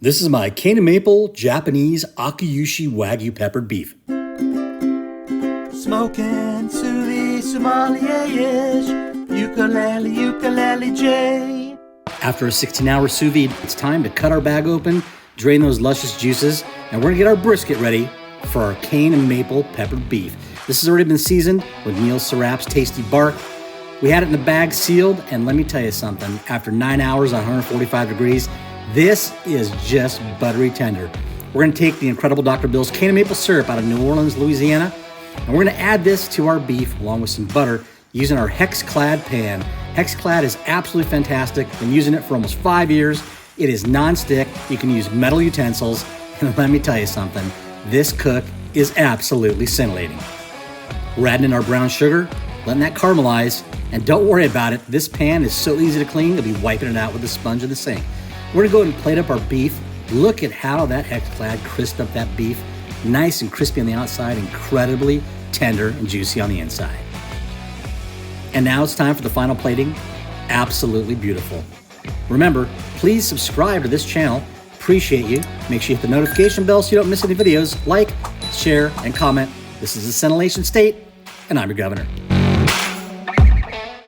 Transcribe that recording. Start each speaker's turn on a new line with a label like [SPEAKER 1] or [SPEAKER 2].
[SPEAKER 1] This is my cane and maple Japanese Akaushi Wagyu peppered beef.
[SPEAKER 2] Smoking Sous Vide sommelier-ish, ukulele J.
[SPEAKER 1] After a 16-hour sous vide, it's time to cut our bag open, drain those luscious juices, and we're gonna get our brisket ready for our cane and maple peppered beef. This has already been seasoned with Neil Serap's tasty bark. We had it in the bag sealed, and let me tell you something, after 9 hours on 145 degrees, this is just buttery tender. We're gonna take the incredible Dr. Bill's cane and maple syrup out of New Orleans, Louisiana, and we're gonna add this to our beef along with some butter using our Hex-Clad pan. Hex-Clad is absolutely fantastic. Been using it for almost 5 years. It is non-stick. You can use metal utensils, and let me tell you something, this cook is absolutely scintillating. We're adding in our brown sugar, letting that caramelize, and don't worry about it. This pan is so easy to clean, you'll be wiping it out with a sponge in the sink. We're gonna go ahead and plate up our beef. Look at how that Hex-Clad crisped up that beef. Nice and crispy on the outside, incredibly tender and juicy on the inside. And now it's time for the final plating. Absolutely beautiful. Remember, please subscribe to this channel. Appreciate you. Make sure you hit the notification bell so you don't miss any videos. Like, share, and comment. This is the Scintillation State, and I'm your governor.